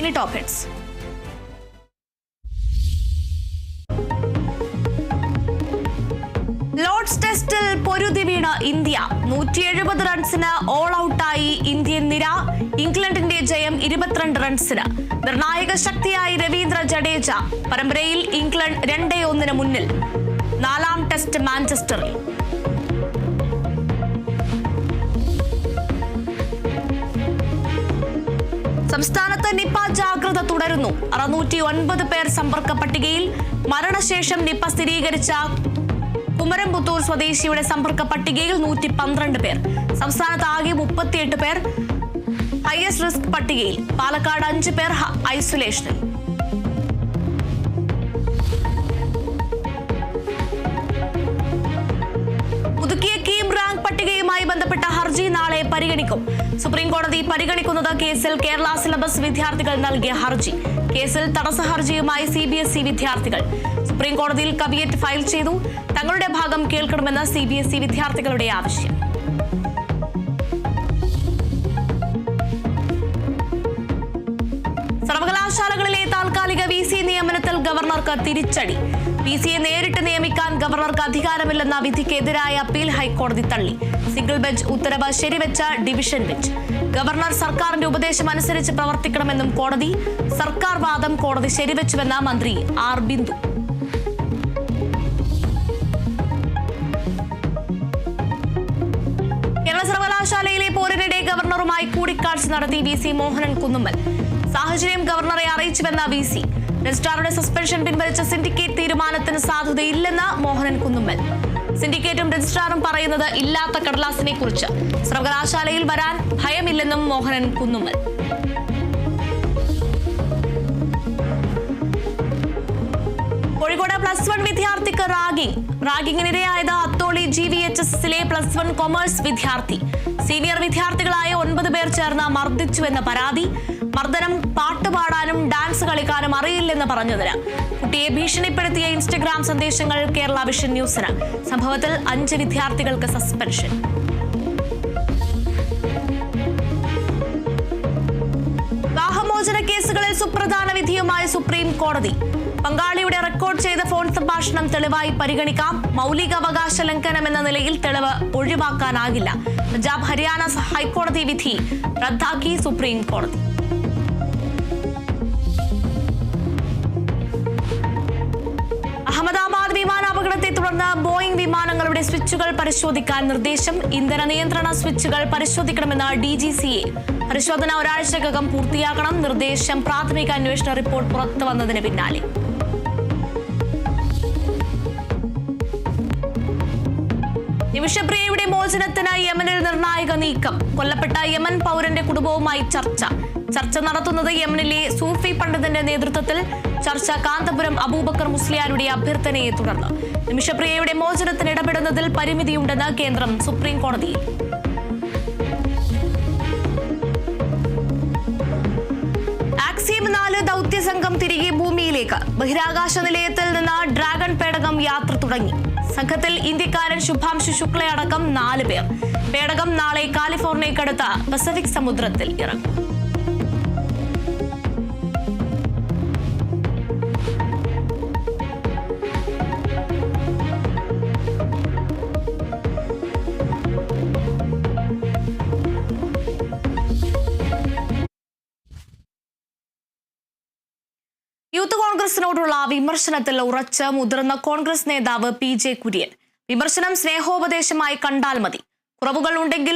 ഇനി top heads. Lord's ടെസ്റ്റിൽ പൊരുതി വീണ ഇന്ത്യ 170 റൺസിന് ഓൾ ഔട്ടായി ഇന്ത്യൻ നിര. ഇംഗ്ലണ്ടിന്റെ ജയം 22 റൺസിന്. നിർണായക ശക്തിയായി രവീന്ദ്ര ജഡേജ. പരമ്പരയിൽ ഇംഗ്ലണ്ട് 2-1 മുന്നിൽ. 4ാം ടെസ്റ്റ് മാഞ്ചസ്റ്ററിൽ. സംസ്ഥാനത്ത് നിപ ജാഗ്രത തുടരുന്നു. 609 പേർ സമ്പർക്ക പട്ടികയിൽ. മരണശേഷം നിപ സ്ഥിരീകരിച്ച കുമരംപുത്തൂർ സ്വദേശിയുടെ സമ്പർക്ക പട്ടികയിൽ 112 പേർ. സംസ്ഥാനത്ത് ആകെ 38 പേർ ഹൈയസ്റ്റ് റിസ്ക് പട്ടികയിൽ. പാലക്കാട് 5 പേർ ഐസൊലേഷനിൽ. പുതുക്കിയ കീം റാങ്ക് പട്ടികയുമായി ബന്ധപ്പെട്ട ഹർജി നാളെ പരിഗണിക്കും. സുപ്രീം കോടതി പരിഗണിക്കുന്നത് കേസിൽ കേരള സിലബസ് വിദ്യാർത്ഥികൾ നൽകിയ ഹർജി. കേസിൽ തടസ്സ ഹർജിയുമായി CBSE വിദ്യാർത്ഥികൾ സുപ്രീം കോടതിയിൽ കവിയറ്റ് ഫയൽ ചെയ്തു. തങ്ങളുടെ ഭാഗം കേൾക്കണമെന്ന് CBSE വിദ്യാർത്ഥികളുടെ ആവശ്യം. സർവകലാശാലകളിലെ താൽക്കാലിക VC നിയമനത്തിൽ ഗവർണർക്ക് തിരിച്ചടി. VCയെ നേരിട്ട് നിയമിക്കാൻ ഗവർണർക്ക് അധികാരമില്ലെന്ന വിധിക്കെതിരായ അപ്പീൽ ഹൈക്കോടതി തള്ളി. സിംഗിൾ ബെഞ്ച് ഉത്തരവ് ശരിവെച്ച ഡിവിഷൻ ബെഞ്ച്. ഗവർണർ സർക്കാരിന്റെ ഉപദേശം അനുസരിച്ച് പ്രവർത്തിക്കണമെന്നും കോടതി. സർക്കാർ വാദം കോടതി ശരിവെച്ചുവെന്ന മന്ത്രി R ബിന്ദു. കേരള സർവകലാശാലയിലെ പോരിനിടെ ഗവർണറുമായി കൂടിക്കാഴ്ച നടത്തി VC മോഹനൻ കുന്നുമ്മൽ. സാഹചര്യം ഗവർണറെ അറിയിച്ചുവെന്ന VC. രജിസ്ട്രാറുടെ സസ്പെൻഷൻ പിൻവലിച്ച സിൻഡിക്കേറ്റ് തീരുമാനത്തിന് സാധുതയില്ലെന്ന് മോഹനൻ കുന്നുമ്മൽ. സിൻഡിക്കേറ്റും രജിസ്ട്രാറും പറയുന്നത് ഇല്ലാത്ത കടലാസിനെ കുറിച്ച്. സർവകലാശാലയിൽ വരാൻ ഭയമില്ലെന്നും മോഹനൻ കുന്നുമ്മൽ. കോഴിക്കോട് +1 വിദ്യാർത്ഥിക്ക് റാഗിങ്ങിനിരയായത് അത്തോളി GVHSലെ +1 കൊമേഴ്സ് വിദ്യാർത്ഥി. സീനിയർ വിദ്യാർത്ഥികളായ 9 പേർ ചേർന്ന് മർദ്ദിച്ചുവെന്ന പരാതി. മർദ്ദനം പാട്ടുപാടാനും ഡാൻസ് കളിക്കാനും അറിയില്ലെന്ന് പറഞ്ഞതിന്. കുട്ടിയെ ഭീഷണിപ്പെടുത്തിയ ഇൻസ്റ്റഗ്രാം സന്ദേശങ്ങൾ കേരള വിഷൻ ന്യൂസിന്. സംഭവത്തിൽ 5 വിദ്യാർത്ഥികൾക്ക് സസ്പെൻഷൻ. വിവാഹമോചന കേസുകളിൽ സുപ്രധാന വിധിയുമായി സുപ്രീം കോടതി. പങ്കാളിയുടെ റെക്കോർഡ് ചെയ്ത ഫോൺ സംഭാഷണം തെളിവായി പരിഗണിക്കാം. മൗലികാവകാശ ലംഘനം എന്ന നിലയിൽ തെളിവ് ഒഴിവാക്കാനാകില്ല. പഞ്ചാബ് ഹരിയാന ഹൈക്കോടതി വിധി റദ്ദാക്കി സുപ്രീം കോടതി. അഹമ്മദാബാദ് വിമാനാപകടത്തെ തുടർന്ന് ബോയിംഗ് വിമാനങ്ങളുടെ സ്വിച്ചുകൾ പരിശോധിക്കാൻ നിർദ്ദേശം. ഇന്ധന നിയന്ത്രണ സ്വിച്ചുകൾ പരിശോധിക്കണമെന്ന് DGCA. പരിശോധന ഒരാഴ്ചക്കകം പൂർത്തിയാക്കണം. നിർദ്ദേശം പ്രാഥമിക അന്വേഷണ റിപ്പോർട്ട് പുറത്തു വന്നതിന് പിന്നാലെ. നിമിഷപ്രിയയുടെ മോചനത്തിന് യമനിൽ നിർണായക നീക്കം. കൊല്ലപ്പെട്ട യമൻ പൗരന്റെ കുടുംബവുമായി ചർച്ച നടത്തുന്നത് യമനിലെ സൂഫി പണ്ഡിതന്റെ നേതൃത്വത്തിൽ. ചർച്ച കാന്തപുരം അബൂബക്കർ മുസ്ലിയാരുടെ അഭ്യർത്ഥനയെ തുടർന്ന്. നിമിഷപ്രിയയുടെ മോചനത്തിന് ഇടപെടുന്നതിൽ പരിമിതിയുണ്ടെന്ന് കേന്ദ്രം സുപ്രീം കോടതിയിൽ. ആക്സിയം 4 ദൗത്യസംഘം തിരികെ ഭൂമിയിലേക്ക്. ബഹിരാകാശ നിലയത്തിൽ നിന്ന് ഡ്രാഗൺ പേടകം യാത്ര തുടങ്ങി. സംഘത്തിൽ ഇന്ത്യക്കാരൻ ശുഭാംശു ശുക്ലയടക്കം 4 പേർ. പേടകം നാളെ കാലിഫോർണിയക്കടുത്ത പസഫിക് സമുദ്രത്തിൽ ഇറങ്ങും. യൂത്ത് കോൺഗ്രസിനോടുള്ള വിമർശനത്തിൽ ഉറച്ച് മുതിർന്ന കോൺഗ്രസ് നേതാവ് PJ കുര്യൻ. വിമർശനം സ്നേഹോപദേശമായി കണ്ടാൽ മതി. കുറവുകൾ ഉണ്ടെങ്കിൽ